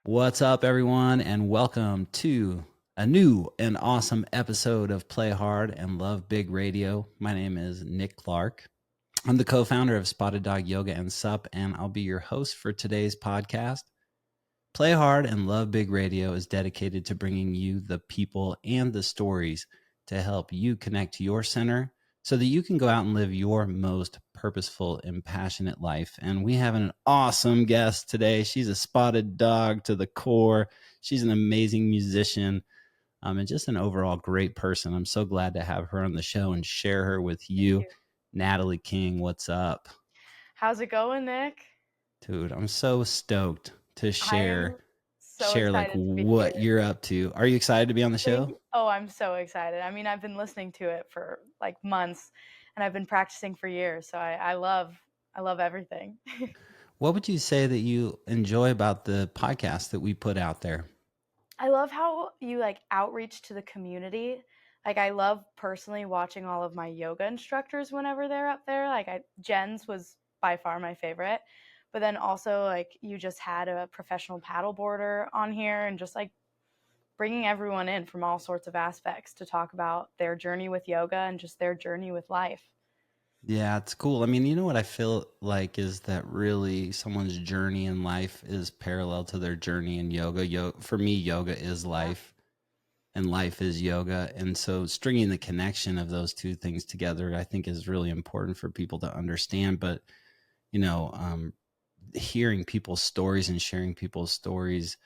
What's up, everyone, and welcome to a new and awesome episode of Play Hard and Love Big Radio. My name is Nick Clark. I'm the co-founder of Spotted Dog Yoga SUP, and I'll be your host for today's podcast. Play Hard and Love Big Radio is dedicated to bringing you the people and the stories to help you connect to your center so that you can go out and live your most purposeful and passionate life. And we have an awesome guest today. She's a spotted dog to the core. She's an amazing musician and just an overall great person. I'm so glad to have her on the show and share her with you. Natalie King, what's up? How's it going, Nick? Dude, I'm so stoked to I'm share so like excited to be here. what you're up to. Are you excited to be on the Thank show? you. Oh, I'm so excited. I mean, I've been listening to it for like months and I've been practicing for years. So I love everything. What would you say that you enjoy about the podcast that we put out there? I love how you like outreach to the community. Like I love personally watching all of my yoga instructors whenever they're up there. Jen's was by far my favorite. But then also like you just had a professional paddleboarder on here and just like bringing everyone in from all sorts of aspects to talk about their journey with yoga and just their journey with life. Yeah, it's cool. I mean, you know what I feel like is that really someone's journey in life is parallel to their journey in yoga. For me, yoga is Yeah. life and life is yoga. And so stringing the connection of those two things together, I think is really important for people to understand. But, you know, hearing people's stories and sharing people's stories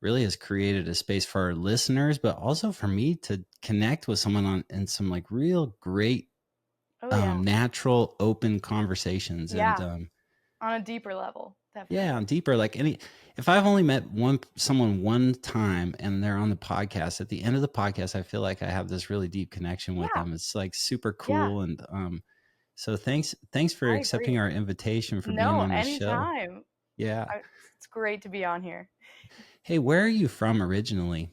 really has created a space for our listeners, but also for me to connect with someone in some like real great, Oh yeah. natural, open conversations. And Yeah. On a deeper level, yeah, I'm definitely. deeper. Like if I've only met someone one time and they're on the podcast, at the end of the podcast, I feel like I have this really deep connection with Yeah. them. It's like super Yeah. cool. And so thanks for I accepting agree. our invitation for being No, on the show. anytime. Yeah. It's great to be on here. Hey, where are you from originally?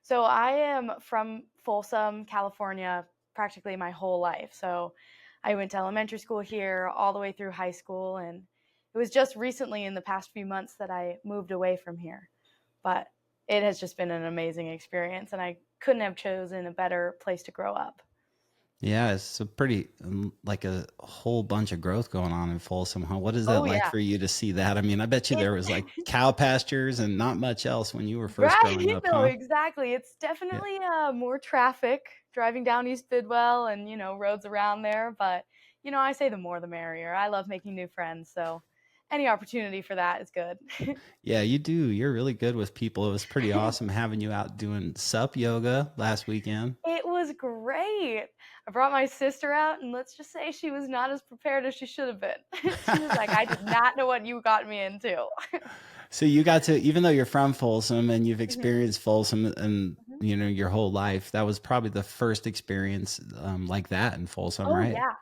So I am from Folsom, California, practically my whole life. So I went to elementary school here all the way through high school, and it was just recently in the past few months that I moved away from here. But it has just been an amazing experience, and I couldn't have chosen a better place to grow up. Yeah, it's a pretty like a whole bunch of growth going on in Folsom, huh? What is that Oh like yeah. for you to see that? I mean, I bet you It there was like cow pastures and not much else when you were first growing right, up, no, huh? exactly. It's Yeah. definitely more traffic driving down East Bidwell and, roads around there, but I say the more the merrier. I love making new friends, so any opportunity for that is good. Yeah, you do. You're really good with people. It was pretty awesome having you out doing sup yoga last weekend. It was great. I brought my sister out, and let's just say she was not as prepared as she should have been. She was like, "I did not know what you got me into." So you got to, even though you're from Folsom and you've Mhm, experienced Folsom and mhm. your whole life, that was probably the first experience like that in Folsom, Oh, right? yeah.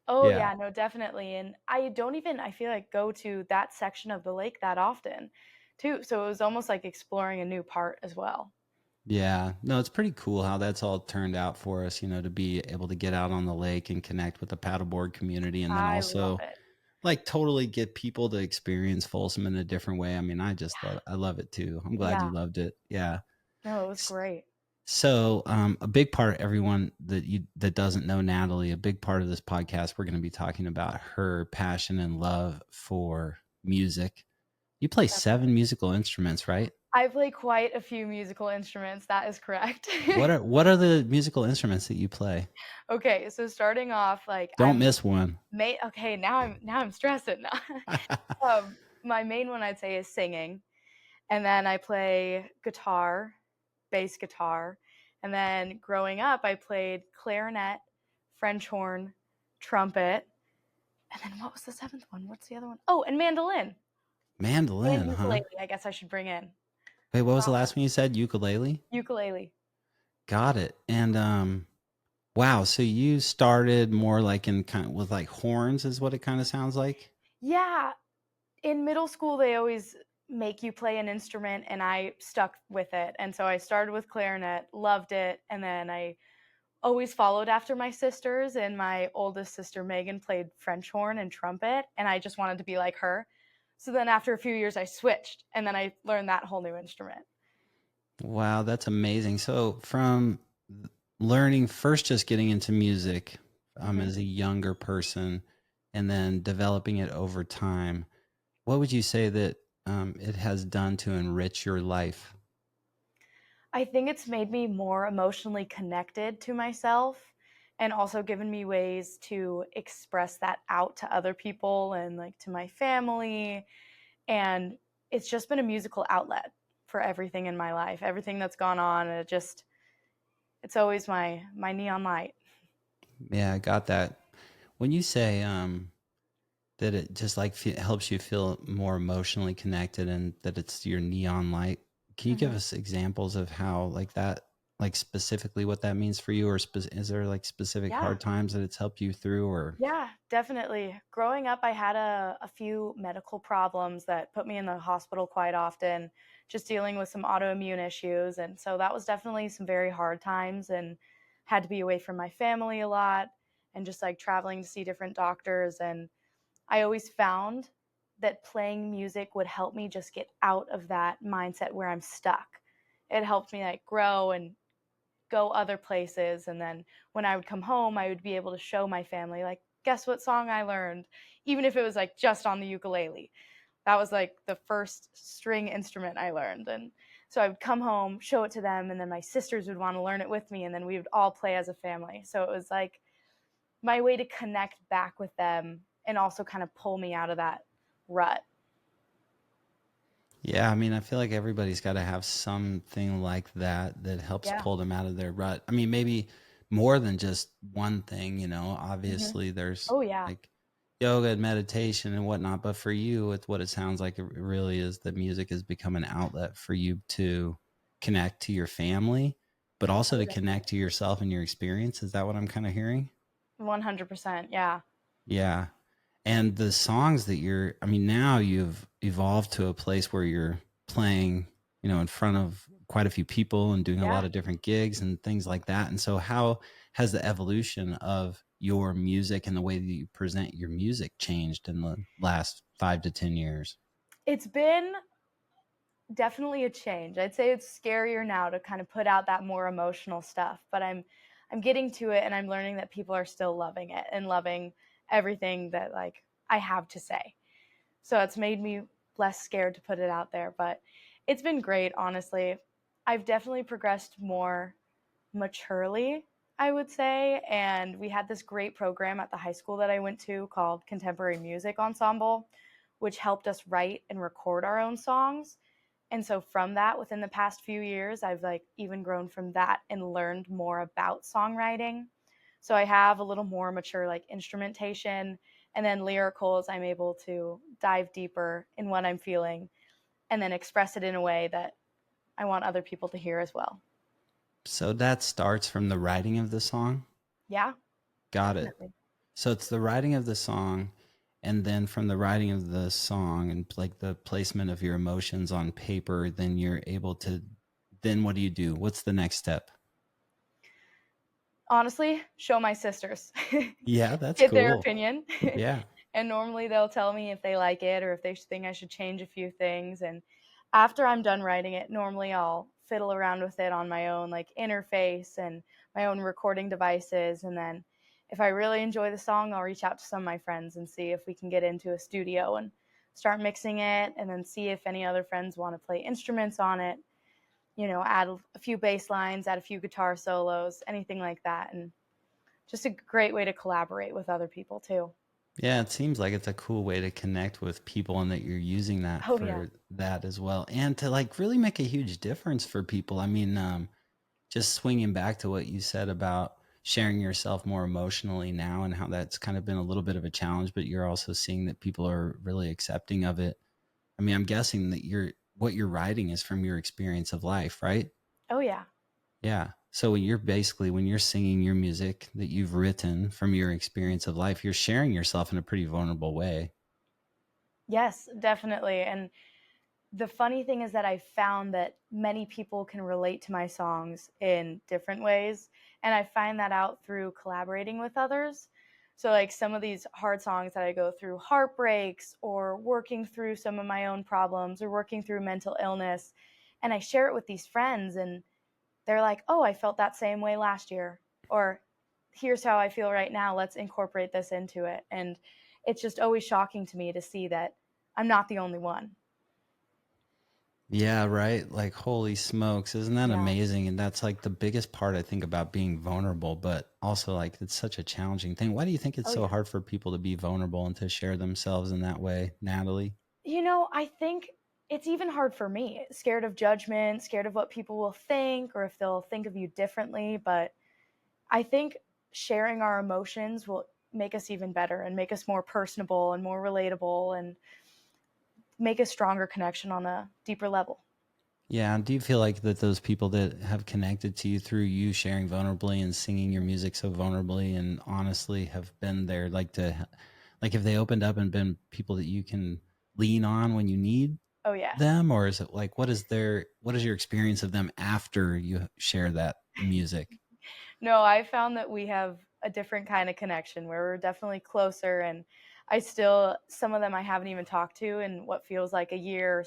Oh, Yeah. yeah, no, definitely, and I don't even, I feel like, go to that section of the lake that often, too, so it was almost like exploring a new part as well. Yeah, no, it's pretty cool how that's all turned out for us, to be able to get out on the lake and connect with the paddleboard community and then I love also it. like totally get people to experience Folsom in a different way. I mean, I love it too. I'm glad you Yeah. loved it. Yeah. No, it was S- great. So, a big part, everyone that doesn't know Natalie, a big part of this podcast, we're going to be talking about her passion and love for music. You play Definitely. 7 musical instruments, right? I play quite a few musical instruments, that is correct. What are the musical instruments that you play? Okay, so starting off, like, Don't miss one. okay, now I'm stressing. My main one I'd say is singing, and then I play guitar, bass guitar, and then growing up, I played clarinet, French horn, trumpet, and then what was the seventh one? What's the other one? Oh, and mandolin and Mandolin, huh? ukulele. I guess I should bring in. Wait, what was the Forgot last one you said? Ukulele? ukulele. Got it. And wow, so you started more like in kind of with like horns is what it kind of sounds like? Yeah, in middle school they always make you play an instrument, and I stuck with it. And so I started with clarinet, loved it, and then I always followed after my sisters, and my oldest sister Megan played French horn and trumpet, and I just wanted to be like her. So then after a few years, I switched, and then I learned that whole new instrument. Wow, that's amazing. So from learning first, just getting into music Hmm. as a younger person, and then developing it over time, what would you say that it has done to enrich your life? I think it's made me more emotionally connected to myself and also given me ways to express that out to other people and like to my family. And it's just been a musical outlet for everything in my life, everything that's gone on. And it's always my neon light. Yeah, I got that. When you say that it just like helps you feel more emotionally connected and that it's your neon light, can you give Hmm. us examples of how like that, like specifically what that means for you, or is there like specific Yeah. hard times that it's helped you through, or? Yeah, definitely. Growing up, I had a few medical problems that put me in the hospital quite often, just dealing with some autoimmune issues. And so that was definitely some very hard times and had to be away from my family a lot and just like traveling to see different doctors. And I always found that playing music would help me just get out of that mindset where I'm stuck. It helped me like grow and go other places. And then when I would come home, I would be able to show my family, like, guess what song I learned, even if it was like just on the ukulele. That was like the first string instrument I learned. And so I would come home, show it to them, and then my sisters would want to learn it with me. And then we would all play as a family. So it was like my way to connect back with them and also kind of pull me out of that rut. Yeah, I mean, I feel like everybody's got to have something like that that helps Yeah. pull them out of their rut. I mean, maybe more than just one thing, Hmm. obviously there's Oh, yeah. like yoga and meditation and whatnot, but for you, it's what it sounds like it really is that music has become an outlet for you to connect to your family, but also Oh, to connect definitely. to yourself and your experience. Is that what I'm kind of hearing? 100%. Yeah. Yeah. And the songs that I mean, now you've evolved to a place where you're playing, in front of quite a few people and doing a Yeah. lot of different gigs and things like that. And so, how has the evolution of your music and the way that you present your music changed in the last 5 to 10 years? It's been definitely a change. I'd say it's scarier now to kind of put out that more emotional stuff, but I'm getting to it and I'm learning that people are still loving it and loving everything that like I have to say. So it's made me less scared to put it out there, but it's been great, honestly. I've definitely progressed more maturely, I would say, and we had this great program at the high school that I went to called Contemporary Music Ensemble, which helped us write and record our own songs. And so from that, within the past few years, I've like even grown from that and learned more about songwriting. So I have a little more mature like instrumentation, and then lyricals, I'm able to dive deeper in what I'm feeling and then express it in a way that I want other people to hear as well. So, that starts from the writing of the song. Yeah, Got it. definitely. So it's the writing of the song, and then from the writing of the song and like the placement of your emotions on paper, then you're able to. Then what do you do? What's the next step? Honestly, show my sisters. Yeah, that's Get their cool. opinion. Yeah. And normally they'll tell me if they like it or if they think I should change a few things. And after I'm done writing it, normally I'll fiddle around with it on my own like interface and my own recording devices. And then if I really enjoy the song, I'll reach out to some of my friends and see if we can get into a studio and start mixing it and then see if any other friends want to play instruments on it, add a few bass lines, add a few guitar solos, anything like that. And just a great way to collaborate with other people too. Yeah, it seems like it's a cool way to connect with people and that you're using that Oh, yeah. for that as well. And to like really make a huge difference for people. I mean, just swinging back to what you said about sharing yourself more emotionally now and how that's kind of been a little bit of a challenge, but you're also seeing that people are really accepting of it. I mean, I'm guessing that what you're writing is from your experience of life, right? Oh, yeah. Yeah. So when you're singing your music that you've written from your experience of life, you're sharing yourself in a pretty vulnerable way. Yes, definitely. And the funny thing is that I found that many people can relate to my songs in different ways. And I find that out through collaborating with others. So like some of these hard songs that I go through, heartbreaks or working through some of my own problems or working through mental illness, and I share it with these friends, and they're like, "Oh, I felt that same way last year," or "Here's how I feel right now. Let's incorporate this into it." And it's just always shocking to me to see that I'm not the only one. Yeah, right. Like, holy smokes, isn't that Yeah. amazing? And that's like the biggest part I think about being vulnerable, but also like it's such a challenging thing. Why do you think it's Oh so yeah. hard for people to be vulnerable and to share themselves in that way, Natalie? I think it's even hard for me. Scared of judgment, scared of what people will think or if they'll think of you differently. But I think sharing our emotions will make us even better and make us more personable and more relatable and make a stronger connection on a deeper level. Yeah. Do you feel like that those people that have connected to you through you sharing vulnerably and singing your music so vulnerably and honestly have been there, like if they opened up and been people that you can lean on when you need Oh, yes. them, or is it like what is your experience of them after you share that music? No, I found that we have a different kind of connection where we're definitely closer. And some of them I haven't even talked to in what feels like a year,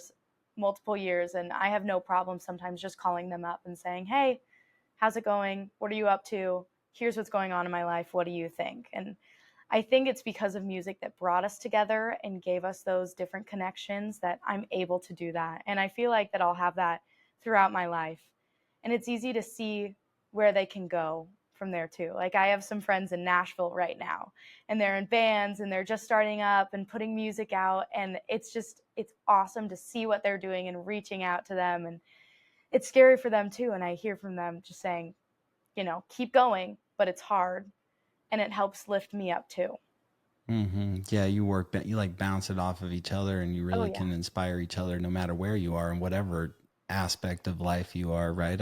multiple years. And I have no problem sometimes just calling them up and saying, "Hey, how's it going? What are you up to? Here's what's going on in my life. What do you think?" And I think it's because of music that brought us together and gave us those different connections that I'm able to do that. And I feel like that I'll have that throughout my life. And it's easy to see where they can go from there too. Like I have some friends in Nashville right now, and they're in bands and they're just starting up and putting music out, and it's awesome to see what they're doing and reaching out to them, and it's scary for them too, and I hear from them just saying, keep going, but it's hard, and it helps lift me up too. Yeah, you like bounce it off of each other, and you Oh really yeah. can inspire each other no matter where you are and whatever aspect of life you are, right?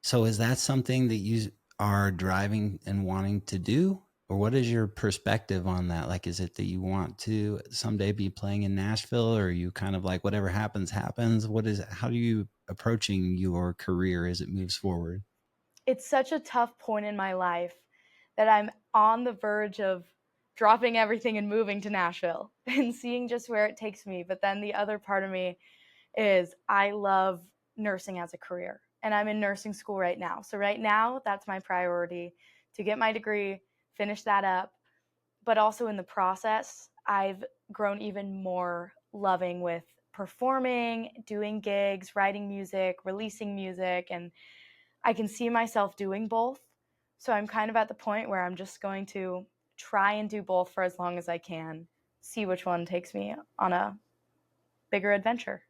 So is that something that you are driving and wanting to do? Or what is your perspective on that? Like, is it that you want to someday be playing in Nashville, or are you kind of like whatever happens, happens? How are you approaching your career as it moves forward? It's such a tough point in my life that I'm on the verge of dropping everything and moving to Nashville and seeing just where it takes me. But then the other part of me is I love nursing as a career, and I'm in nursing school right now. So right now, that's my priority, to get my degree, finish that up. But also in the process, I've grown even more loving with performing, doing gigs, writing music, releasing music, and I can see myself doing both. So I'm kind of at the point where I'm just going to try and do both for as long as I can, see which one takes me on a bigger adventure.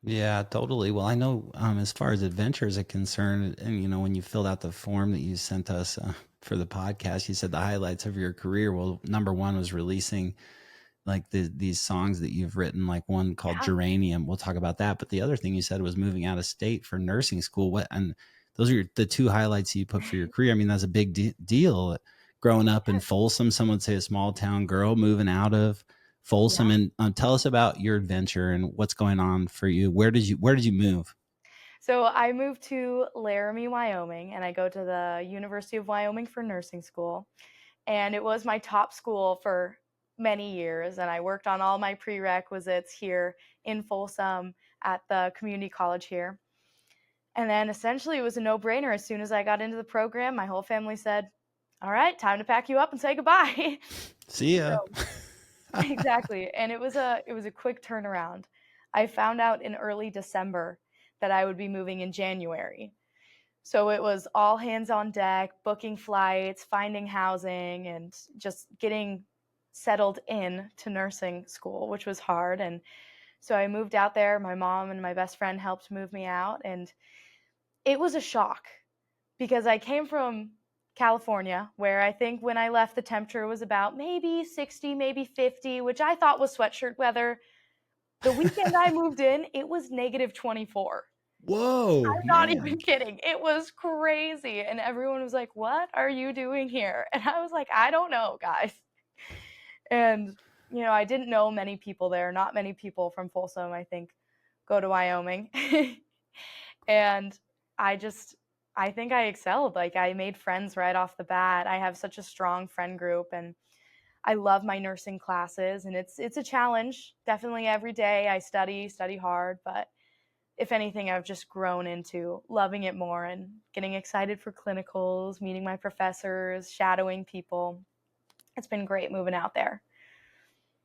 Yeah, totally. Well, I know as far as adventures are concerned, and when you filled out the form that you sent us for the podcast, you said the highlights of your career. Well, number one was releasing like these songs that you've written, like one called Yeah. Geranium. We'll talk about that. But the other thing you said was moving out of state for nursing school. And those are the two highlights you put for your career. I mean, that's a big deal. Growing up in Folsom, some would say a small town girl moving out of Yeah. Folsom. And tell us about your adventure and what's going on for you. Where did you move? So I moved to Laramie, Wyoming, and I go to the University of Wyoming for nursing school. And it was my top school for many years. And I worked on all my prerequisites here in Folsom at the community college here. And then essentially it was a no brainer. As soon as I got into the program, my whole family said, "All right, time to pack you up and say goodbye." See ya. So exactly. And it was a quick turnaround. I found out in early December that I would be moving in January. So it was all hands on deck, booking flights, finding housing, and just getting settled in to nursing school, which was hard. And so I moved out there. My mom and my best friend helped move me out. And it was a shock because I came from California, where I think when I left, the temperature was about maybe 60, maybe 50, which I thought was sweatshirt weather. The weekend I moved in, it was negative 24. Whoa, I'm not even man. kidding. It was crazy. And everyone was like, "What are you doing here?" And I was like, "I don't know, guys." And, I didn't know many people there. Not many people from Folsom, I think, go to Wyoming. And I just I think I excelled. Like, I made friends right off the bat. I have such a strong friend group, and I love my nursing classes, and it's a challenge. Definitely every day I study hard, but if anything, I've just grown into loving it more and getting excited for clinicals, meeting my professors, shadowing people. It's been great moving out there.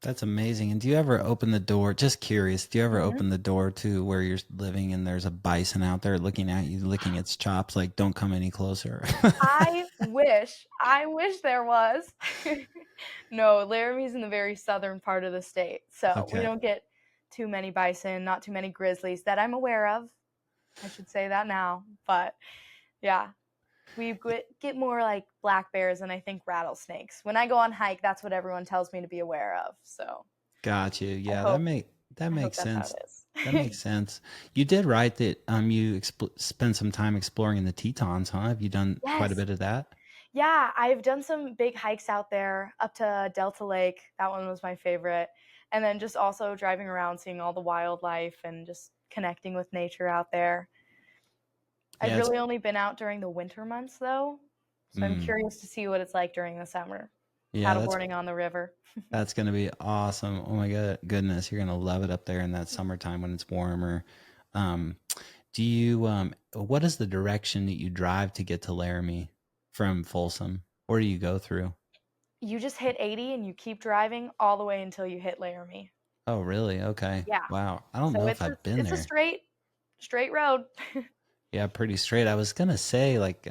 That's amazing. And do you ever open the door? Just curious, do you ever Mhm. open the door to where you're living and there's a bison out there looking at you, licking its chops, like, don't come any closer? I wish there was. No, Laramie's in the very southern part of the state, so we Okay. don't get too many bison, not too many grizzlies that I'm aware of. I should say that now, but yeah, we get more like black bears and I think rattlesnakes. When I go on hike, that's what everyone tells me to be aware of. So Got you. I Yeah, hope that I hope makes that's how sense. it That is. makes sense. You did write that you spent some time exploring in the Tetons, huh? Have you done quite a Yes. bit of that? Yeah, I've done some big hikes out there up to Delta Lake. That one was my favorite. And then just also driving around, seeing all the wildlife and just connecting with nature out there. I've Yeah, it's really only been out during the winter months though. So I'm mm, curious to see what it's like during the summer. yeah, Paddleboarding on the river. that's gonna be awesome. Oh my goodness, you're gonna love it up there in that summertime when it's warmer. Um, do you what is the direction that you drive to get to Laramie from Folsom? Where do you go through? You just hit 80 and you keep driving all the way until you hit Laramie. Oh, really? Okay. Yeah. Wow. I don't So know if I've been it's a there. straight road. Yeah, pretty straight. I was gonna say, like,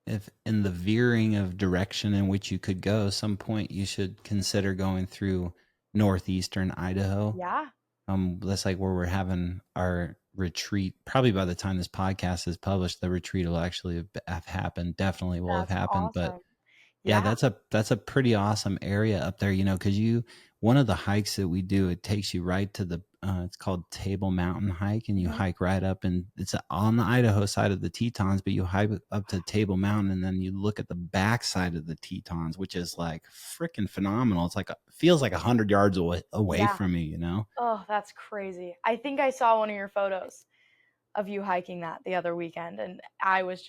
if in the veering of direction in which you could go, some point you should consider going through northeastern Idaho. Yeah. That's like where we're having our retreat. Probably by the time this podcast is published, the retreat will actually have happened. Definitely will have That's happened. But awesome. yeah, Yeah. that's a pretty awesome area up there, because one of the hikes that we do, it takes you right to the it's called Table Mountain Hike, and you Mhm. hike right up, and it's on the Idaho side of the Tetons, but you hike up to Table Mountain, and then you look at the back side of the Tetons, which is like freaking phenomenal. It's like feels like 100 yards away Yeah. from me. Oh, that's crazy. I think I saw one of your photos of you hiking that the other weekend, and I was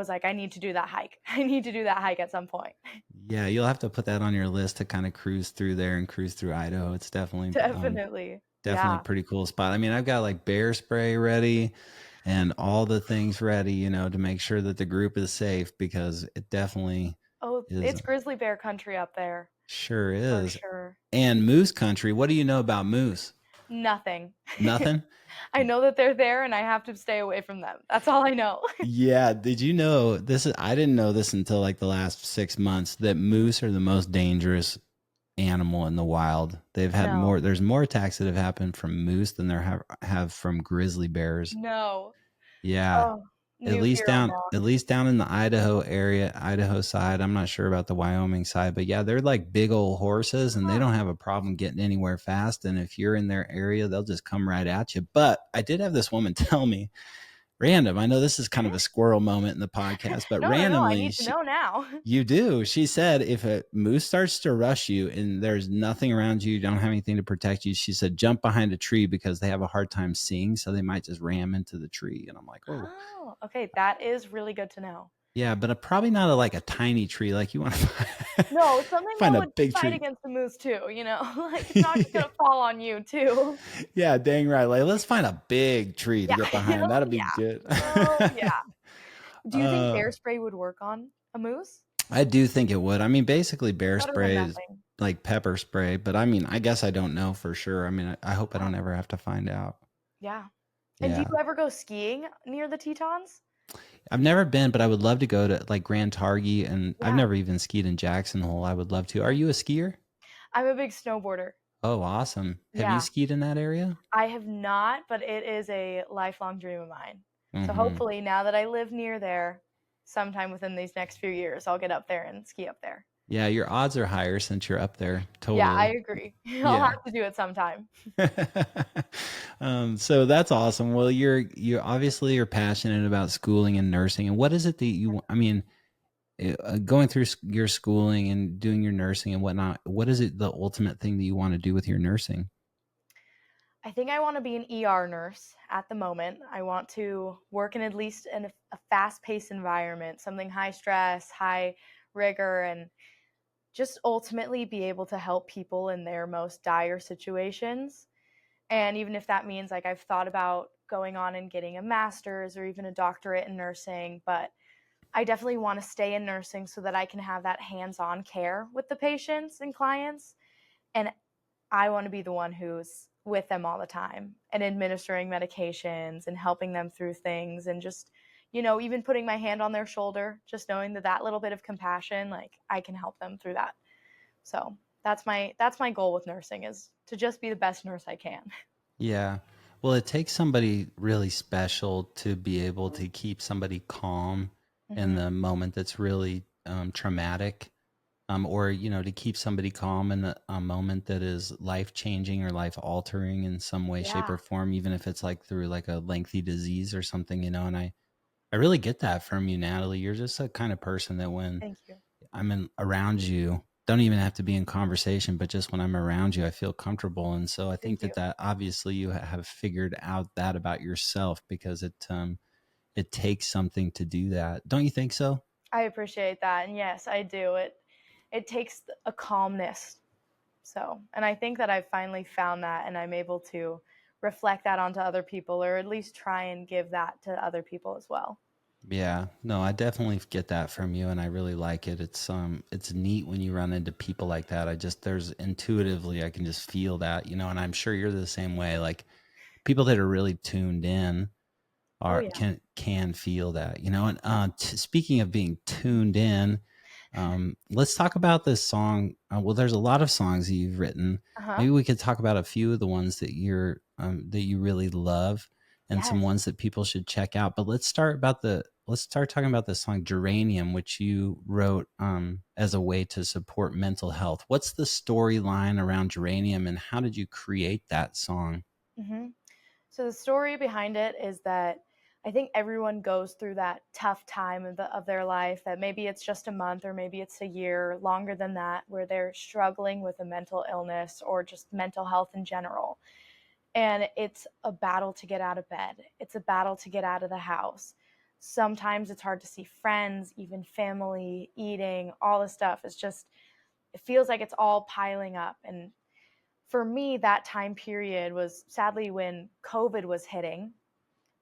like, I need to do that hike. I need to do that hike at some point. Yeah, you'll have to put that on your list to kind of cruise through there and cruise through Idaho. It's Definitely. definitely a Yeah. pretty cool spot. I mean, I've got like bear spray ready and all the things ready, to make sure that the group is safe, because it definitely Oh, is, it's grizzly bear country up there sure for is. sure. And moose country. What do you know about moose? Nothing. Nothing? I know that they're there and I have to stay away from them. That's all I know. Yeah. Did you know this? I didn't know this until like the last 6 months, that moose are the most dangerous animal in the wild. No. There's more attacks that have happened from moose than there have from grizzly bears. No. Yeah. Oh, new fear At unlocked. least down in the Idaho area, Idaho side. I'm not sure about the Wyoming side, but yeah, they're like big old horses, and they Huh. don't have a problem getting anywhere fast. And if you're in their area, they'll just come right at you. But I did have this woman tell me, random. I know this is kind of a squirrel moment in the podcast, but No, no, no. I randomly, need to know now. you do. She said if a moose starts to rush you and there's nothing around you, you don't have anything to protect you, she said jump behind a tree, because they have a hard time seeing, so they might just ram into the tree. And I'm like, oh, Oh, okay. That is really good to know. yeah, but probably not like a tiny tree. Like you want to No, something find that a would big fight tree. against the moose too, you know? Like it's not just gonna fall on you too. Yeah, dang right. Like let's find a big tree to Yeah, get behind. oh That'll be yeah. good. Oh yeah. Do you think uh, bear spray would work on a moose? I do think it would. I mean, basically, bear Better than spray is nothing. like pepper spray, but I mean, I guess I don't know for sure. I mean, I hope I Huh. don't ever have to find out. Yeah. And do Yeah. you ever go skiing near the Tetons? I've never been, but I would love to go to like Grand Targhee, and I've Yeah. never even skied in Jackson Hole. I would love to. Are you a skier? I'm a big snowboarder. Oh, awesome. Have you Yeah. skied in that area? I have not, but it is a lifelong dream of mine. So Mm-hmm. hopefully now that I live near there, sometime within these next few years, I'll get up there and ski up there. Yeah, your odds are higher since you're up there. Yeah, I Totally. agree. I'll Yeah. have to do it sometime. So that's awesome. Well, you're obviously you're passionate about schooling and nursing. And what is it that I mean, going through your schooling and doing your nursing and whatnot, what is it the ultimate thing that you want to do with your nursing? I think I want to be an ER nurse at the moment. I want to work in at least in a fast-paced environment, something high stress, high rigor, and just ultimately be able to help people in their most dire situations. And even if that means like I've thought about going on and getting a master's or even a doctorate in nursing, but I definitely want to stay in nursing so that I can have that hands-on care with the patients and clients. And I want to be the one who's with them all the time and administering medications and helping them through things and just, even putting my hand on their shoulder, just knowing that that little bit of compassion, like I can help them through that. So that's my goal with nursing, is to just be the best nurse I can. Yeah. Well, it takes somebody really special to be able to keep somebody calm in Hmm. the moment that's really traumatic, or to keep somebody calm in a moment that is life changing or life altering in some way, shape, Yeah. or form, even if it's like through like a lengthy disease or something. And I really get that from you, Natalie. You're just a kind of person that when Thank you. I'm around you, don't even have to be in conversation, but just when I'm around you, I feel comfortable. And so I think Thank you. that obviously you have figured out that about yourself, because it takes something to do that. Don't you think so? I appreciate that. And yes, I do. It takes a calmness. So, and I think that I've finally found that and I'm able to reflect that onto other people, or at least try and give that to other people as well. Yeah, no, I definitely get that from you, and I really like it. It's neat when you run into people like that. There's intuitively I can just feel that, and I'm sure you're the same way. Like people that are really tuned in Oh are yeah. can feel that, And speaking of being tuned in, let's talk about this song. Well, there's a lot of songs that you've written. Uh-huh. Maybe we could talk about a few of the ones that you really love, and some Yes. ones that people should check out. But let's start talking about the song "Geranium," which you wrote as a way to support mental health. What's the storyline around Geranium, and how did you create that song? Hmm. So the story behind it is that I think everyone goes through that tough time of their life, that maybe it's just a month or maybe it's a year, longer than that, where they're struggling with a mental illness or just mental health in general. And it's a battle to get out of bed. It's a battle to get out of the house. Sometimes it's hard to see friends, even family, eating, all this stuff. It feels like it's all piling up. And for me, that time period was sadly when COVID was hitting.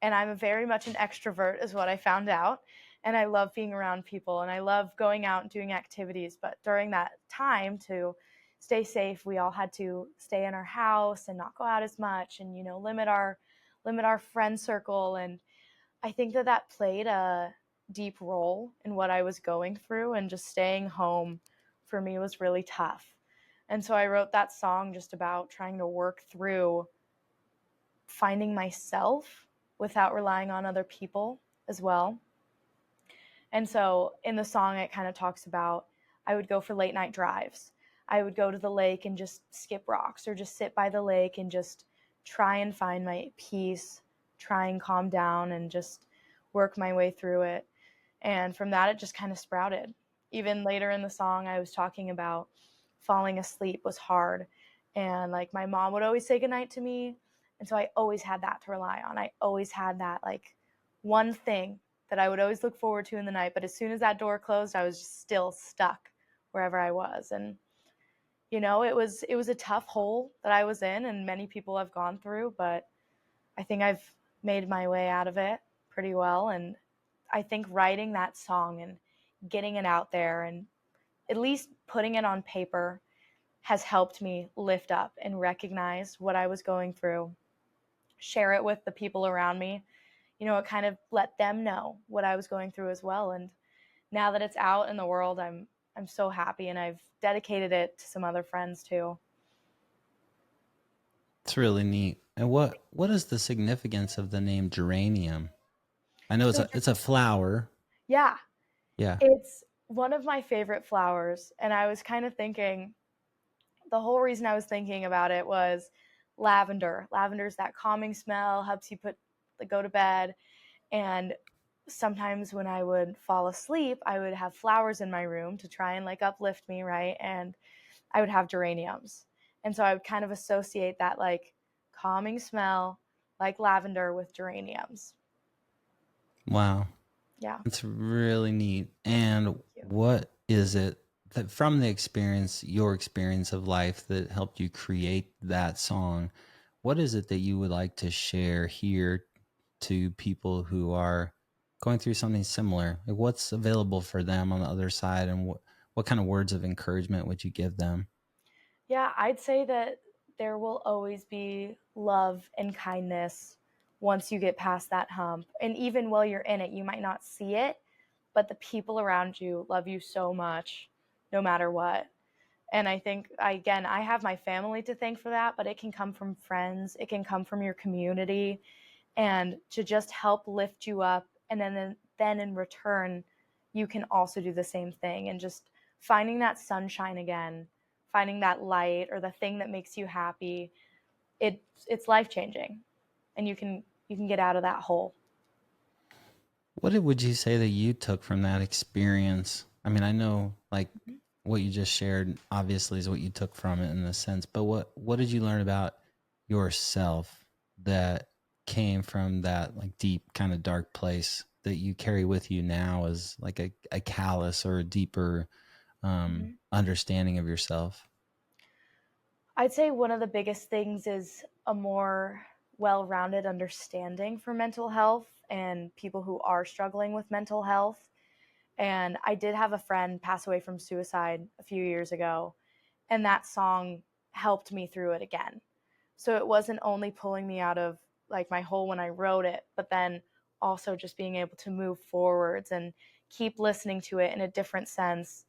And I'm very much an extrovert, is what I found out. And I love being around people and I love going out and doing activities. But during that time, to stay safe, we all had to stay in our house and not go out as much, and limit our friend circle. And I think that that played a deep role in what I was going through, and just staying home for me was really tough. And so I wrote that song just about trying to work through finding myself without relying on other people as well. And so in the song, it kind of talks about I would go for late night drives. I would go to the lake and just skip rocks, or just sit by the lake and just try and find my peace, try and calm down and just work my way through it. And from that, it just kind of sprouted. Even later in the song, I was talking about falling asleep was hard. And like my mom would always say goodnight to me. And so I always had that to rely on. I always had that like one thing that I would always look forward to in the night. But as soon as that door closed, I was just still stuck wherever I was. And it was a tough hole that I was in, and many people have gone through, but I think I've made my way out of it pretty well. And I think writing that song and getting it out there and at least putting it on paper has helped me lift up and recognize what I was going through, share it with the people around me. It kind of let them know what I was going through as well. And now that it's out in the world, I'm so happy, and I've dedicated it to some other friends too. It's really neat. And what is the significance of the name geranium? I know So it's a flower. yeah, Yeah. it's one of my favorite flowers, and I was kind of thinking, the whole reason I was thinking about it was lavender. Lavender's that calming smell, helps you go to bed. And sometimes when I would fall asleep, I would have flowers in my room to try and like uplift me, right? And I would have geraniums. And so I would kind of associate that like calming smell like lavender with geraniums. Wow. Yeah. It's really neat. And Thank you. what is it that from the experience, your experience of life that helped you create that song? What is it that you would like to share here to people who are going through something similar? Like what's available for them on the other side, and what kind of words of encouragement would you give them? Yeah, I'd say that there will always be love and kindness once you get past that hump. And even while you're in it, you might not see it, but the people around you love you so much no matter what. And I think, again, I have my family to thank for that, but it can come from friends, it can come from your community, and to just help lift you up. And then in return, you can also do the same thing, and just finding that sunshine again, finding that light or the thing that makes you happy. It's life changing, and you can get out of that hole. Would you say that you took from that experience? I mean, I know like Mhm. what you just shared obviously is what you took from it in a sense, but what did you learn about yourself that came from that like deep kind of dark place that you carry with you now as like a callous or a deeper Mhm. understanding of yourself? I'd say one of the biggest things is a more well rounded understanding for mental health and people who are struggling with mental health. And I did have a friend pass away from suicide a few years ago, and that song helped me through it again. So it wasn't only pulling me out of like my hole when I wrote it, but then also just being able to move forwards and keep listening to it in a different sense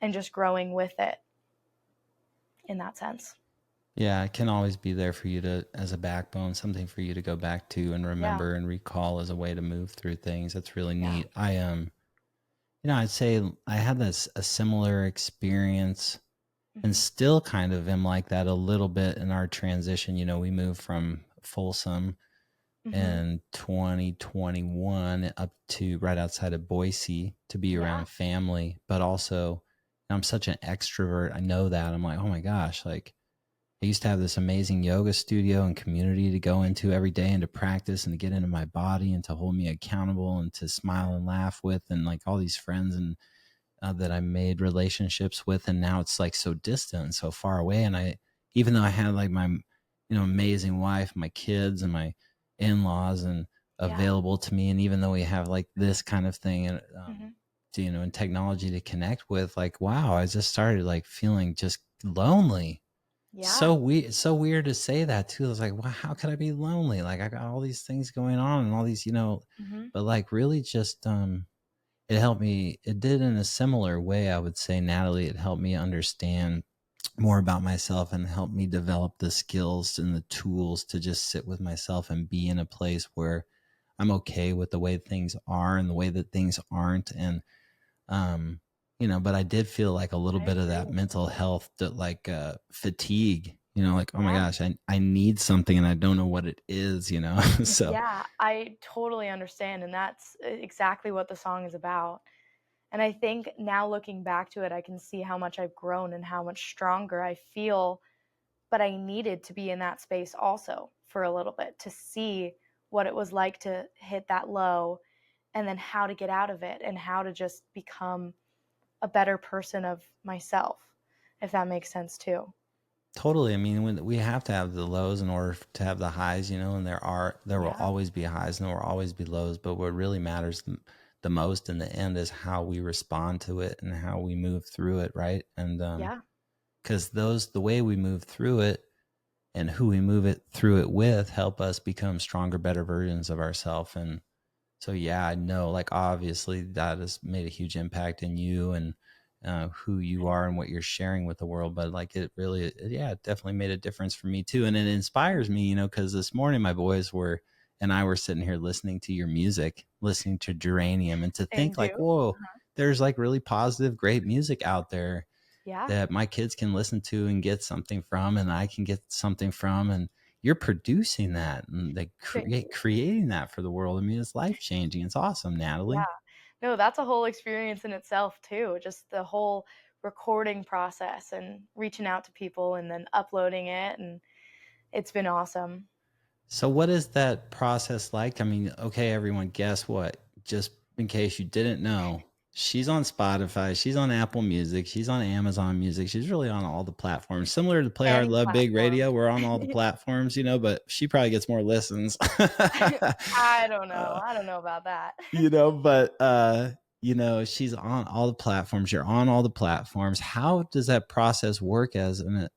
and just growing with it in that sense. Yeah, it can always be there for you to as a backbone, something for you to go back to and Yeah. remember and recall as a way to move through things. That's really Yeah. neat. I'd say I had this a similar experience and Mhm. still kind of am like that a little bit in our transition. We moved from Folsom Mhm. in 2021 up to right outside of Boise to be Yeah. around family, but also I'm such an extrovert. I know that. I'm like, oh my gosh, like I used to have this amazing yoga studio and community to go into every day and to practice and to get into my body and to hold me accountable and to smile and laugh with, and like all these friends and that I made relationships with, and now it's like so distant and so far away. And even though I had like my, amazing wife, my kids, and my in-laws, and Yeah. available to me, and even though we have like this kind of thing, and Mhm. and technology to connect with, like wow, I just started like feeling just lonely. Yeah. So weird to say that too. I was like, wow, how could I be lonely? Like I got all these things going on and all these, Mhm. but like really just it helped me. It did in a similar way, I would say, Natalie. It helped me understand more about myself and help me develop the skills and the tools to just sit with myself and be in a place where I'm okay with the way things are and the way that things aren't. And um but I did feel like a little I bit of that agree. mental health, that like fatigue, like oh my Yeah. gosh, I need something and I don't know what it is. So Yeah, I totally understand, and that's exactly what the song is about. And I think now looking back to it, I can see how much I've grown and how much stronger I feel, but I needed to be in that space also for a little bit to see what it was like to hit that low, and then how to get out of it and how to just become a better person of myself, if that makes sense too. totally. I mean, when we have to have the lows in order to have the highs, and there will Yeah. always be highs and there will always be lows. But what really matters the most in the end is how we respond to it and how we move through it, right? And Yeah. because the way we move through it and who we move it through it with help us become stronger, better versions of ourselves. And so, yeah, I know, like, obviously that has made a huge impact in you and who you Thank are and you. what you're sharing with the world. But like, yeah, it definitely made a difference for me too. And it inspires me, because this morning my boys and I were sitting here listening to your music, listening to Geranium, and to Same think like, too. whoa, Uh-huh. there's like really positive, great music out there Yeah. that my kids can listen to and get something from, and I can get something from. And you're producing that and like Thank you. creating that for the world. I mean, it's life changing. It's awesome, Yeah. Natalie. No, that's a whole experience in itself too. Just the whole recording process and reaching out to people and then uploading it, and it's been awesome. So what is that process like? I mean, okay, everyone, guess what? Just in case you didn't know, she's on Spotify, she's on Apple Music, she's on Amazon Music. She's really on all the platforms. Similar to Play Hard, Any Love Big platform. Radio, we're on all the platforms, but she probably gets more listens. I don't know. uh, I don't know about that. but she's on all the platforms. You're on all the platforms. How does that process work as an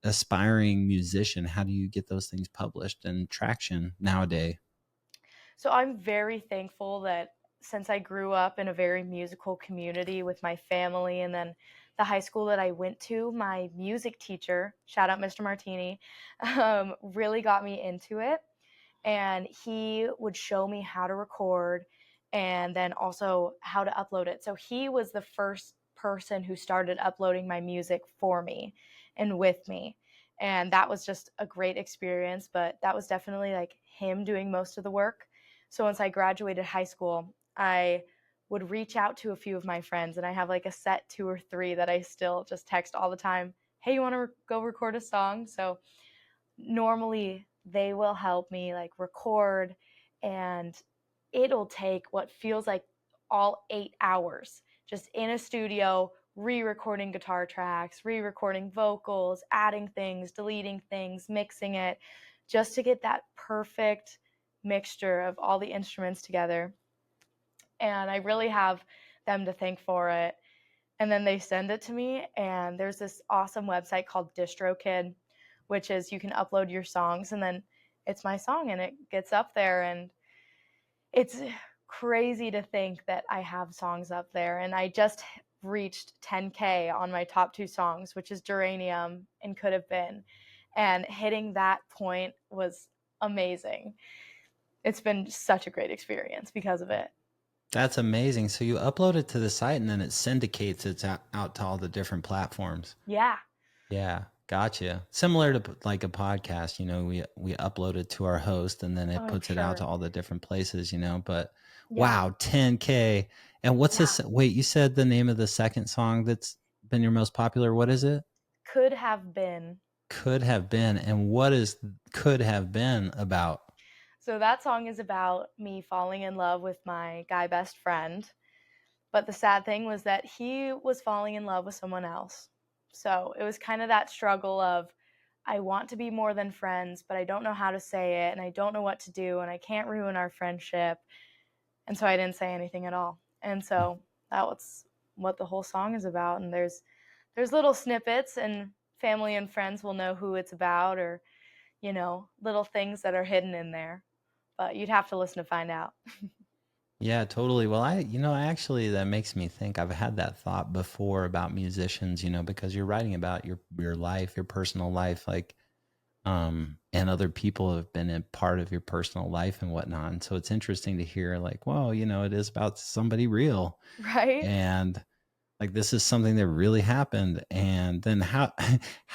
aspiring musician? How do you get those things published and traction nowadays? So I'm very thankful that since I grew up in a very musical community with my family, and then the high school that I went to, my music teacher, shout out Mr. Martini, really got me into it. And he would show me how to record and then also how to upload it. So he was the first person who started uploading my music for me and with me. And that was just a great experience, but that was definitely like him doing most of the work. So once I graduated high school, I would reach out to a few of my friends, and I have like a set 2 or 3 that I still just text all the time. Hey, you want to go record a song? So normally they will help me like record, and it'll take what feels like all 8 hours just in a studio, re-recording guitar tracks, re-recording vocals, adding things, deleting things, mixing it, just to get that perfect mixture of all the instruments together. And I really have them to thank for it. And then they send it to me, and there's this awesome website called DistroKid, which is you can upload your songs, and then it's my song and it gets up there. And it's crazy to think that I have songs up there, and I just reached 10K on my top 2 songs, which is Geranium and Could Have Been. And hitting that point was amazing. It's been such a great experience because of it. That's amazing. So you upload it to the site and then it syndicates it out to all the different platforms. Yeah. Yeah, gotcha. Similar to like a podcast, we upload it to our host and then it Oh, puts it out to sure. all the different places, but Yeah. wow, 10K. And what's Yeah. this? Wait, you said the name of the second song that's been your most popular. What is it? Could Have Been. Could Have Been. And what is Could Have Been about? So that song is about me falling in love with my guy best friend. But the sad thing was that he was falling in love with someone else. So it was kind of that struggle of, I want to be more than friends, but I don't know how to say it, and I don't know what to do, and I can't ruin our friendship. And so I didn't say anything at all. And so that was what the whole song is about. And there's little snippets, and family and friends will know who it's about, or little things that are hidden in there. But you'd have to listen to find out. Yeah, totally. Well, I actually, that makes me think. I've had that thought before about musicians, because you're writing about your life, your personal life, like, and other people have been a part of your personal life and whatnot. And so it's interesting to hear, like, well, it is about somebody real, Right? and like this is something that really happened. And then how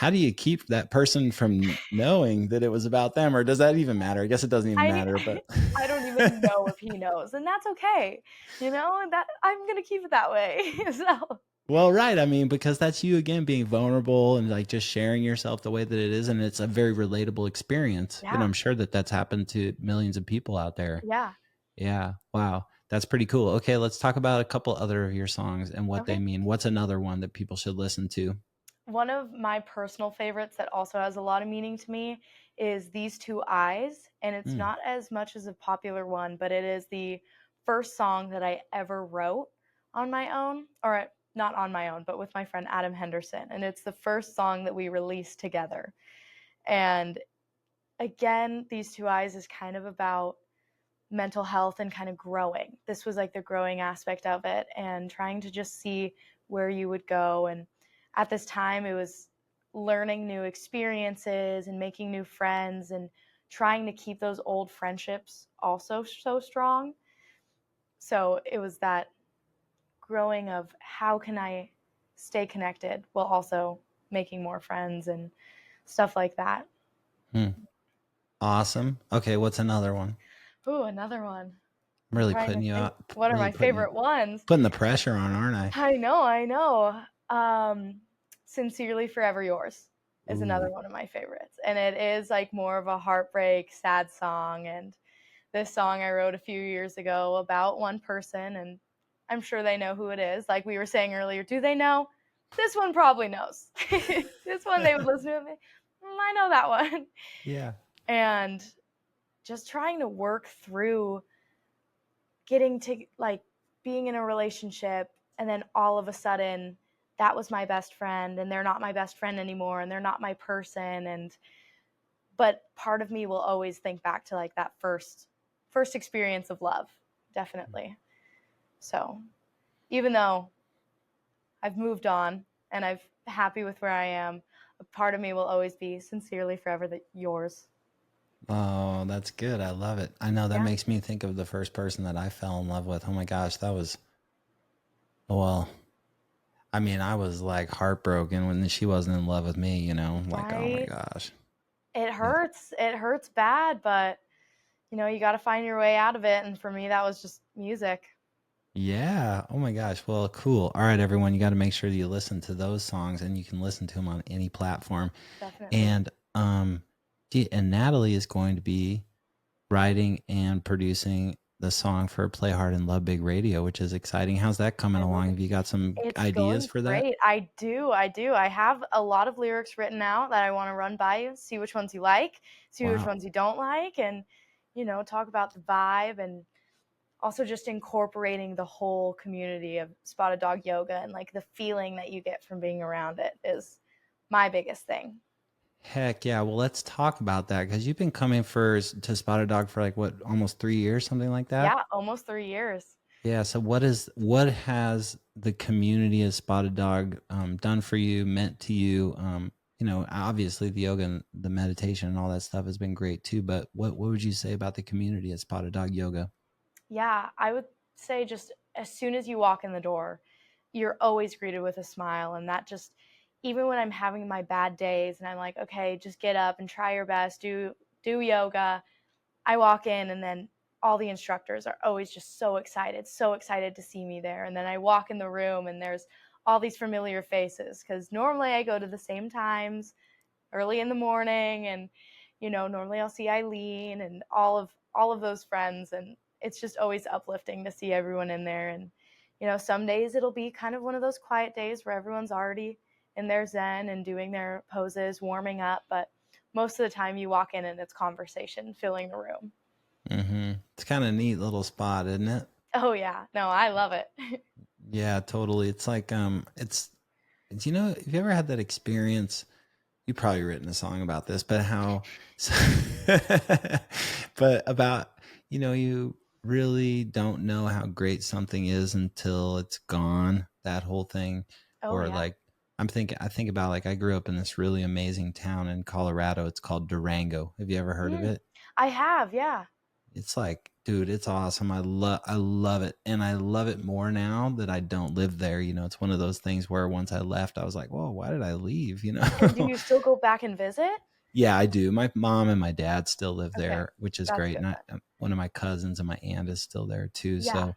do you keep that person from knowing that it was about them, or does that even matter? I guess it doesn't even I matter, but I don't even know if he knows, and that's okay. That I'm gonna keep it that way. So well, right. I mean, because that's you again being vulnerable and like just sharing yourself the way that it is. And it's a very relatable experience. yeah, I'm sure that that's happened to millions of people out there. yeah. Yeah. Wow. That's pretty cool. Okay. Let's talk about a couple other of your songs and what they Okay. mean. What's another one that people should listen to? One of my personal favorites that also has a lot of meaning to me is These Two Eyes, and it's Hmm. not as much as a popular one, but it is the first song that I ever wrote on my own, or not on my own, but with my friend Adam Henderson, and it's the first song that we released together. And again, These Two Eyes is kind of about mental health and kind of growing. This was like the growing aspect of it, and trying to just see where you would go. And at this time, it was learning new experiences and making new friends and trying to keep those old friendships also so strong. So it was that growing of how can I stay connected while also making more friends and stuff like that. Hmm. Awesome. Okay. What's another one? Ooh, another one. I'm I'm really trying putting to you think out, what are really my favorite ones. putting the pressure on, aren't I? I know, I know. Sincerely Forever Yours. is Ooh. another one of my favorites. And it is like more of a heartbreak, sad song. And this song I wrote a few years ago about one person, and I'm sure they know who it is. Like we were saying earlier, do they know? This one probably knows. This one they would listen to and I know that one. Yeah. And just trying to work through getting to like being in a relationship and then all of a sudden that was my best friend and they're not my best friend anymore and they're not my person. And but part of me will always think back to like that first experience of love, definitely. So even though I've moved on and I'm happy with where I am, a part of me will always be sincerely forever yours. Oh, that's good. I love it. I know that Yeah. makes me think of the first person that I fell in love with. Oh my gosh, that was, well, I mean, I was like heartbroken when she wasn't in love with me, like, oh my Right. gosh. It Yeah. hurts. It hurts bad, but you got to find your way out of it. And for me, that was just music. Yeah. Oh my gosh. Well, cool. All right, everyone, you got to make sure that you listen to those songs, and you can listen to them on any platform. Definitely. And and Natalie is going to be writing and producing the song for Play Hard and Love Big Radio, which is exciting. How's that coming I love along? it. Have you got some It's ideas going for that? great. I do. I do. I have a lot of lyrics written out that I want to run by you, see which ones you like, see which Wow. ones you don't like, and, talk about the vibe and also just incorporating the whole community of Spotted Dog Yoga and like the feeling that you get from being around it is my biggest thing. Heck yeah. Well, let's talk about that, because you've been coming to Spotted Dog for like what, almost 3 years, something like that. Yeah, almost 3 years. Yeah. So what has the community of Spotted Dog done for you, meant to you? Obviously the yoga and the meditation and all that stuff has been great too. But what would you say about the community at Spotted Dog Yoga? Yeah, I would say just as soon as you walk in the door, you're always greeted with a smile. And that just, even when I'm having my bad days and I'm like, okay, just get up and try your best, do yoga. I walk in and then all the instructors are always just so excited to see me there. And then I walk in the room and there's all these familiar faces because normally I go to the same times early in the morning and normally I'll see Eileen and all of those friends and it's just always uplifting to see everyone in there and some days it'll be kind of one of those quiet days where everyone's already in their zen and doing their poses, warming up, but most of the time you walk in and it's conversation filling the room. It's kind of a neat little spot, isn't it? Oh yeah, no, I love it. Yeah, totally. It's like it's have you ever had that experience? You've probably written a song about this, but how, but about, you really don't know how great something is until it's gone, that whole thing. Oh Or yeah. like, I think about like, I grew up in this really amazing town in Colorado. It's called Durango. Have you ever heard of Mm, it? I have, yeah. It's like, dude, it's awesome. I love it. And I love it more now that I don't live there. It's one of those things where once I left, I was like, whoa, why did I leave? And do you still go back and visit? Yeah, I do. My mom and my dad still live Okay, there, which is that's great. good And then. one of my cousins and my aunt is still there too. Yeah. So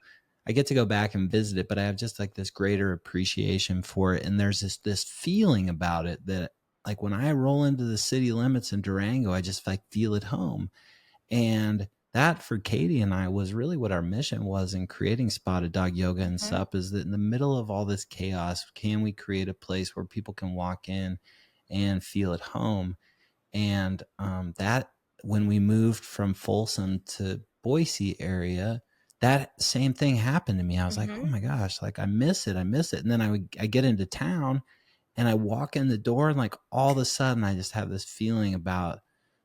I get to go back and visit it, but I have just like this greater appreciation for it. And there's this feeling about it that, like, when I roll into the city limits in Durango, I just like feel at home. And that, for Katie and I, was really what our mission was in creating Spotted Dog Yoga and Mhm. SUP, is that in the middle of all this chaos, can we create a place where people can walk in and feel at home? And that, when we moved from Folsom to Boise area, that same thing happened to me. I was like, oh Mhm. my gosh, like, I miss it. I miss it. And then I get into town and I walk in the door, and like all of a sudden I just have this feeling about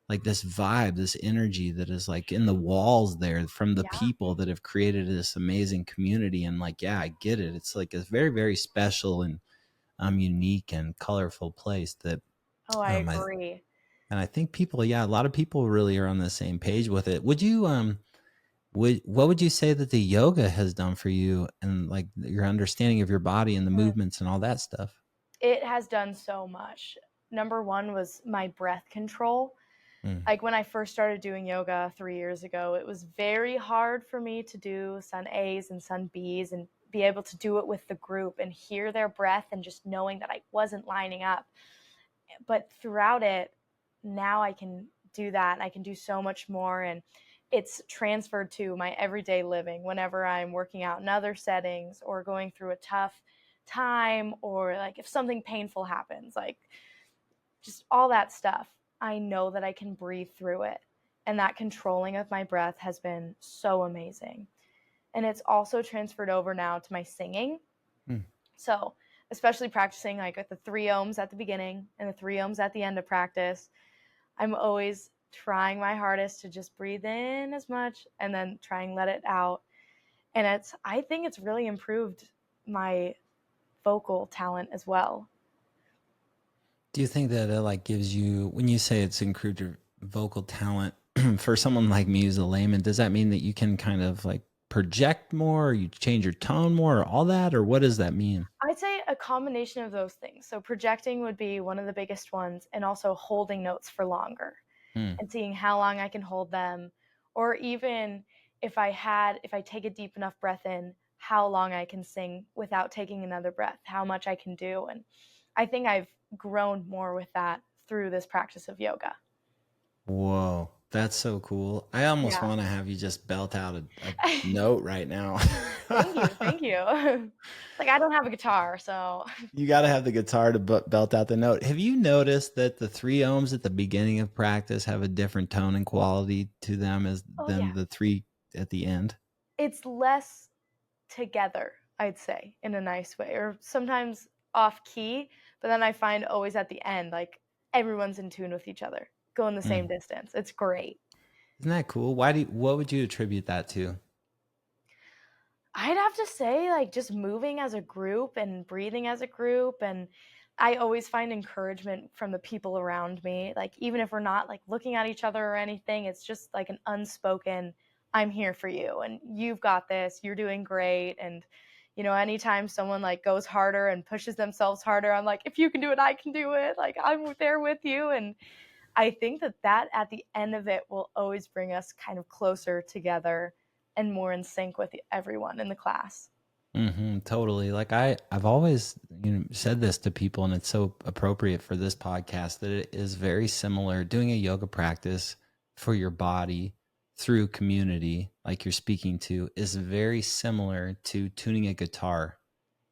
like this vibe, this energy that is like in the walls there from the Yeah. people that have created this amazing community. And like, yeah, I get it. It's like a very, very special and unique and colorful place that Oh, I I agree. and I think people, yeah, a lot of people really are on the same page with it. Would you what would you say that the yoga has done for you, and like your understanding of your body and the Mm. movements and all that stuff? It has done so much. Number 1 was my breath control. Mm. Like, when I first started doing yoga 3 years ago, it was very hard for me to do sun A's and sun B's and be able to do it with the group and hear their breath and just knowing that I wasn't lining up. But throughout it, now I can do that and I can do so much more. And it's transferred to my everyday living whenever I'm working out in other settings or going through a tough time, or like if something painful happens, like just all that stuff. I know that I can breathe through it. And that controlling of my breath has been so amazing. And it's also transferred over now to my singing. Hmm. So, especially practicing like with the 3 ohms at the beginning and the 3 ohms at the end of practice, I'm always trying my hardest to just breathe in as much and then try and let it out. And I think it's really improved my vocal talent as well. Do you think that it like gives you, when you say it's improved your vocal talent, for someone like me who's a layman, does that mean that you can kind of like project more, or you change your tone more, or all that, or what does that mean? I'd say a combination of those things. So projecting would be one of the biggest ones, and also holding notes for longer Hmm. and seeing how long I can hold them, or even if I take a deep enough breath in, how long I can sing without taking another breath, how much I can do. And I think I've grown more with that through this practice of yoga. Whoa, that's so cool. I almost Yeah. want to have you just belt out a note right now. Thank you. Thank you. Like I don't have a guitar, so You got to have the guitar to belt out the note. Have you noticed that the 3 ohms at the beginning of practice have a different tone and quality to them as oh than yeah. the three at the end? It's less together, I'd say, in a nice way, or sometimes off key, but then I find always at the end, like everyone's in tune with each other, going the same Mm. distance. It's great. Isn't that cool? What would you attribute that to? I'd have to say, like, just moving as a group and breathing as a group. And I always find encouragement from the people around me. Like, even if we're not like looking at each other or anything, it's just like an unspoken, I'm here for you and you've got this, you're doing great. And, anytime someone like goes harder and pushes themselves harder, I'm like, if you can do it, I can do it. Like, I'm there with you. And I think that at the end of it will always bring us kind of closer together and more in sync with everyone in the class. Totally. Like I've always said this to people, and it's so appropriate for this podcast that it is very similar. Doing a yoga practice for your body through community, like you're speaking to, is very similar to tuning a guitar.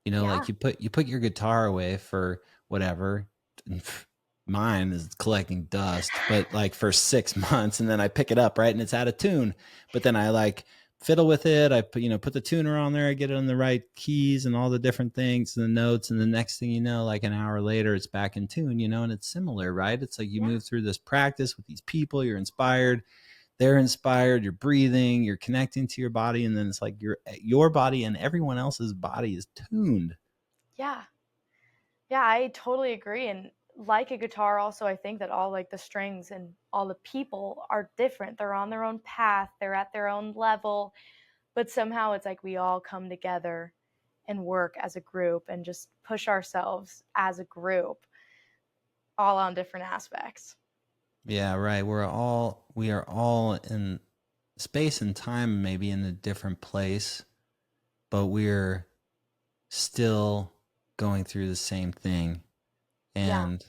Yeah. Like you put your guitar away for whatever. Mine is collecting dust, but like for 6 months, and then I pick it up, right, and it's out of tune. But then I like fiddle with it. I put the tuner on there. I get it on the right keys and all the different things and the notes. And the next thing you know, like an hour later, it's back in tune. And it's similar, right? It's like you Yeah. move through this practice with these people. You're inspired. They're inspired. You're breathing. You're connecting to your body, and then it's like your body and everyone else's body is tuned. Yeah. Yeah, I totally agree. And like a guitar, also, I think that all like the strings and all the people are different. They're on their own path, they're at their own level, but somehow it's like we all come together and work as a group and just push ourselves as a group, all on different aspects. Yeah, right. We are all in space and time, maybe in a different place, but we're still going through the same thing. Yeah. And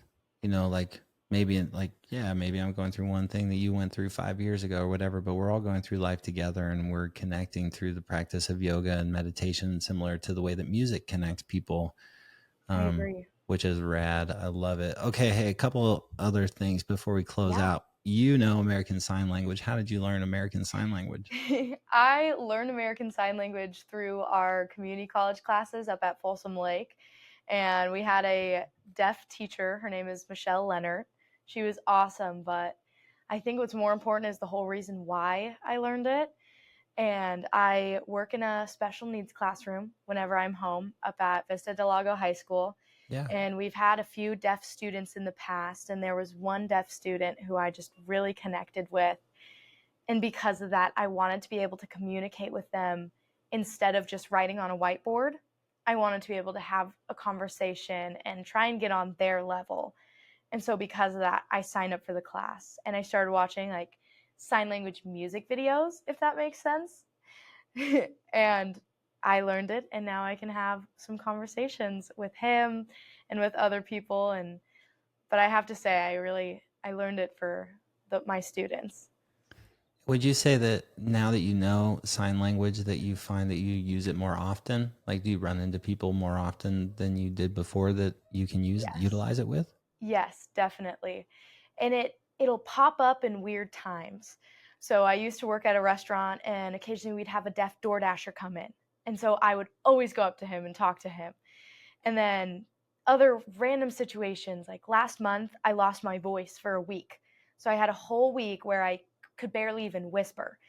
like maybe I'm going through one thing that you went through 5 years ago or whatever, but we're all going through life together, and we're connecting through the practice of yoga and meditation, similar to the way that music connects people. I um, agree. which is rad. I love it. Okay, hey, a couple other things before we close Yeah. out. American Sign Language. How did you learn American Sign Language? I learned American Sign Language through our community college classes up at Folsom Lake. And we had a deaf teacher. Her name is Michelle Leonard. She was awesome, but I think what's more important is the whole reason why I learned it. And I work in a special needs classroom whenever I'm home up at Vista Del Lago High School. Yeah. And we've had a few deaf students in the past, and there was one deaf student who I just really connected with. And because of that, I wanted to be able to communicate with them instead of just writing on a whiteboard. I wanted to be able to have a conversation and try and get on their level. And so because of that, I signed up for the class and I started watching like sign language music videos, if that makes sense. And I learned it, and now I can have some conversations with him and with other people. And But I have to say, I learned it for my students. Would you say that now that you know sign language that you find that you use it more often? Like, do you run into people more often than you did before that you can Yes. utilize it with? Yes, definitely. And it'll pop up in weird times. So I used to work at a restaurant and occasionally we'd have a deaf DoorDasher come in. And so I would always go up to him and talk to him. And then other random situations, like last month, I lost my voice for a week. So I had a whole week where I could barely even whisper.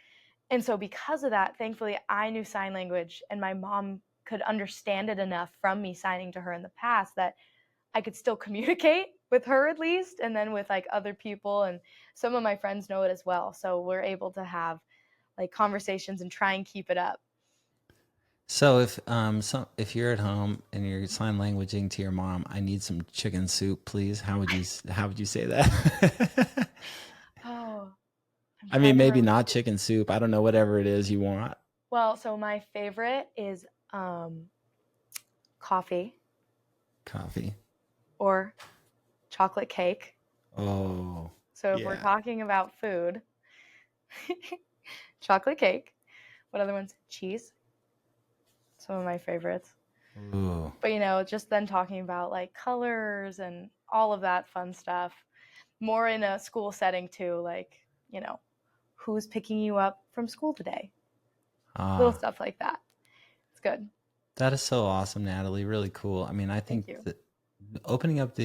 And so because of that, thankfully, I knew sign language and my mom could understand it enough from me signing to her in the past that I could still communicate with her at least, and then with like other people. And some of my friends know it as well. So we're able to have like conversations and try and keep it up. So if you're at home and you're sign languaging to your mom, I need some chicken soup, please. How would you say that? Oh, I'm I mean, trying to maybe remember. not chicken soup. I don't know, whatever it is you want. Well, so my favorite is coffee Coffee. or chocolate cake. Oh, So if we're yeah. talking about food, chocolate cake. What other ones? Cheese. Some of my favorites. Ooh. But just then talking about like colors and all of that fun stuff. More in a school setting too, like, who's picking you up from school today? Little Ah, stuff like that. It's good. that is so awesome, Natalie. Really cool. I mean, I Thank think you. that opening up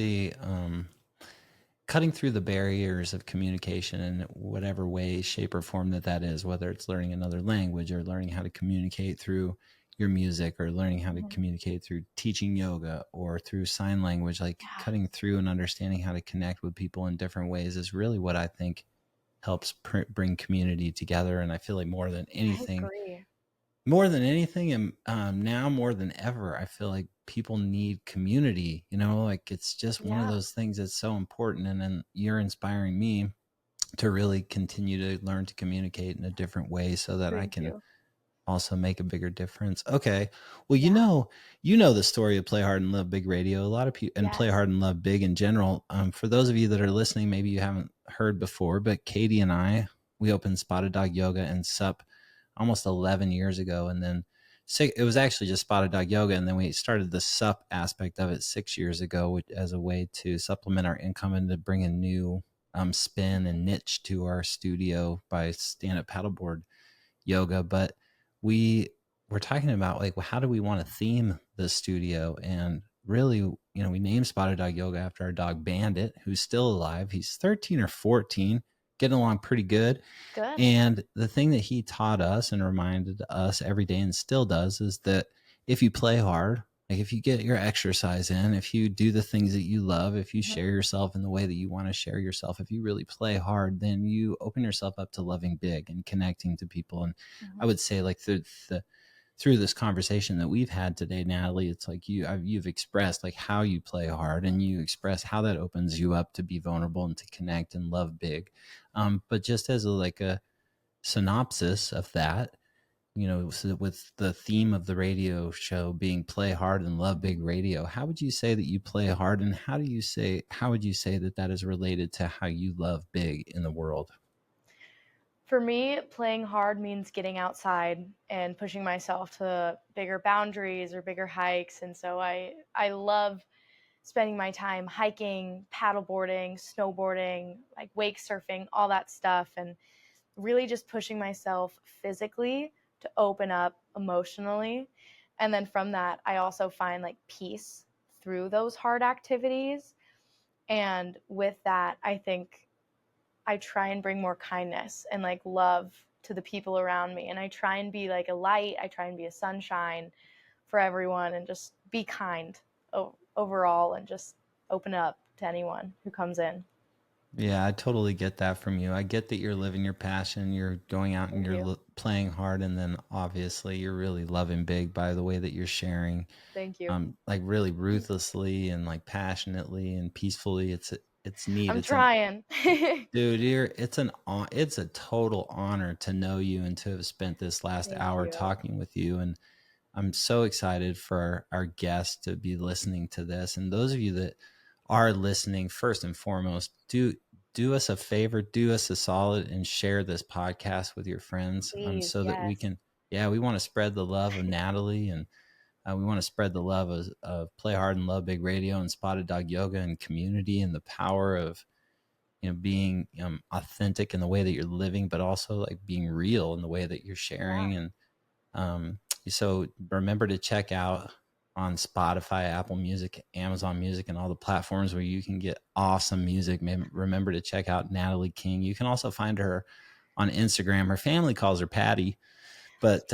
cutting through the barriers of communication in whatever way, shape, or form that is, whether it's learning another language or learning how to communicate through your music or learning how to Mhm. communicate through teaching yoga or through sign language, like Yeah, cutting through and understanding how to connect with people in different ways is really what I think helps bring community together. And I feel like I agree. more than anything, and now more than ever, I feel like people need community. Like it's just one of Yeah, those things that's so important. And then you're inspiring me to really continue to learn to communicate in a different way so that I thank can you. also make a bigger difference. Okay. Well, Yeah, you know the story of Play Hard and Love Big Radio. A lot of people, and Play yes. Hard and Love Big in general. For those of you that are listening, maybe you haven't heard before, but Katie and I, we opened Spotted Dog Yoga and SUP almost 11 years ago. And then it was actually just Spotted Dog Yoga. And then we started the SUP aspect of it 6 years ago as a way to supplement our income and to bring a new spin and niche to our studio by stand-up paddleboard yoga. But we were talking about, like, well, how do we want to theme the studio? And really, we named Spotted Dog Yoga after our dog Bandit, who's still alive. He's 13 or 14, getting along pretty good. Good. And the thing that he taught us and reminded us every day and still does is that if you play hard, like if you get your exercise in, if you do the things that you love, if you Mhm, share yourself in the way that you want to share yourself, if you really play hard, then you open yourself up to loving big and connecting to people. And I mhm. would say, like, through this conversation that we've had today, Natalie, it's like you've expressed like how you play hard, and you express how that opens you up to be vulnerable and to connect and love big. But just as a synopsis of that, so with the theme of the radio show being Play Hard and Love Big Radio, how would you say that you play hard, and how would you say that that is related to how you love big in the world? For me, playing hard means getting outside and pushing myself to bigger boundaries or bigger hikes. And so I love spending my time hiking, paddleboarding, snowboarding, like wake surfing, all that stuff, and really just pushing myself physically to open up emotionally. And then from that, I also find like peace through those hard activities. And with that, I think I try and bring more kindness and like love to the people around me. And I try and be like a light, I try and be a sunshine for everyone and just be kind overall and just open up to anyone who comes in. Yeah, I totally get that from you. I get that you're living your passion, you're going out and Thank you're you. playing hard, and then obviously you're really loving big by the way that you're sharing, Thank you. like really ruthlessly and like passionately and peacefully. It's neat. I'm It's an trying. Thank Dude, it's a total honor to know you and to have spent this last hour you. talking with you. And I'm so excited for our guests to be listening to this. And those of you that are listening, first and foremost, do us a favor, do us a solid, and share this podcast with your friends, Please, so that we yes. can. Yeah, we want to spread the love of Natalie, and we want to spread the love of Play Hard and Love Big Radio and Spotted Dog Yoga and community, and the power of being authentic in the way that you're living, but also like being real in the way that you're sharing. Yeah. And so remember to check out on Spotify, Apple Music, Amazon Music, and all the platforms where you can get awesome music. Remember to check out Natalie King. You can also find her on Instagram. Her family calls her Patty, but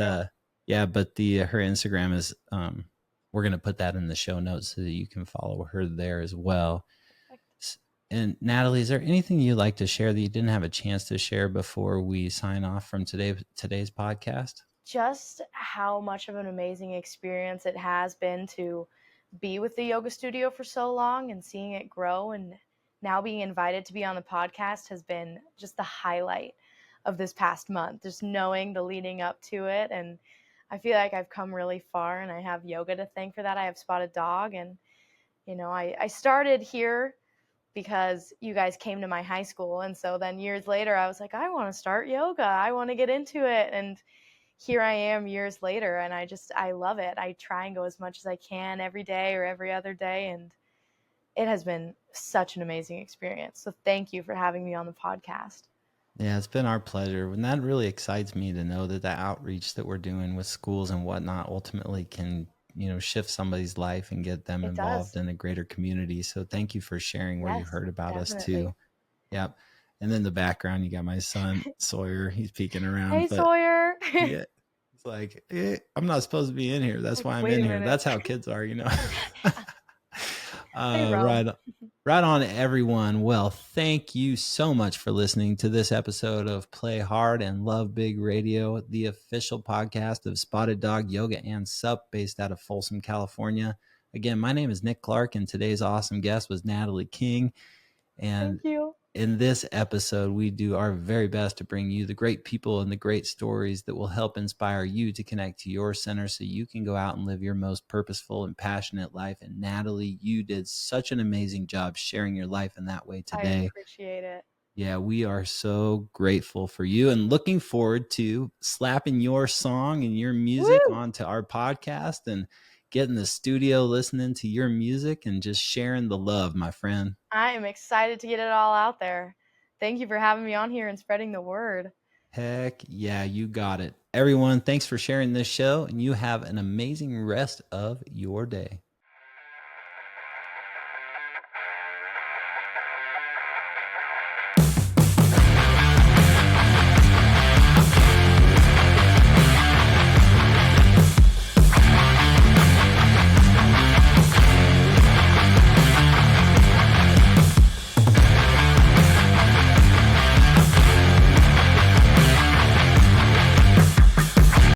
yeah, but her Instagram is we're going to put that in the show notes so that you can follow her there as well. Perfect. And Natalie, is there anything you'd like to share that you didn't have a chance to share before we sign off from today's podcast? Just how much of an amazing experience it has been to be with the yoga studio for so long and seeing it grow, and now being invited to be on the podcast has been just the highlight of this past month, just knowing the leading up to it. And I feel like I've come really far, and I have yoga to thank for that. I have Spotted Dog, and I started here because you guys came to my high school, and so then years later I was like, I want to start yoga, I want to get into it. And here I am years later, and I love it. I try and go as much as I can every day or every other day, and it has been such an amazing experience. So thank you for having me on the podcast. Yeah, it's been our pleasure. And that really excites me to know that the outreach that we're doing with schools and whatnot ultimately can, shift somebody's life and get them It involved does. in a greater community. So thank you for sharing where you Yes, heard about us too. definitely. Yep. And then the background, you got my son Sawyer. He's peeking around, Hey, but Sawyer. yeah, it's like I'm not supposed to be in here. That's Like, why I'm wait in a here. minute. That's how kids are. They roam. Right, right on, everyone. Well, thank you so much for listening to this episode of Play Hard and Love Big Radio, the official podcast of Spotted Dog Yoga and SUP, based out of Folsom, California. Again, my name is Nick Clark, and today's awesome guest was Natalie King. And Thank you. in this episode, we do our very best to bring you the great people and the great stories that will help inspire you to connect to your center so you can go out and live your most purposeful and passionate life. And Natalie, you did such an amazing job sharing your life in that way I today. appreciate it. Yeah, we are so grateful for you and looking forward to slapping your song and your music Woo! onto our podcast and getting the studio listening to your music and just sharing the love, my friend. I am excited to get it all out there. Thank you for having me on here and spreading the word. Heck yeah, you got it. Everyone, thanks for sharing this show, and you have an amazing rest of your day.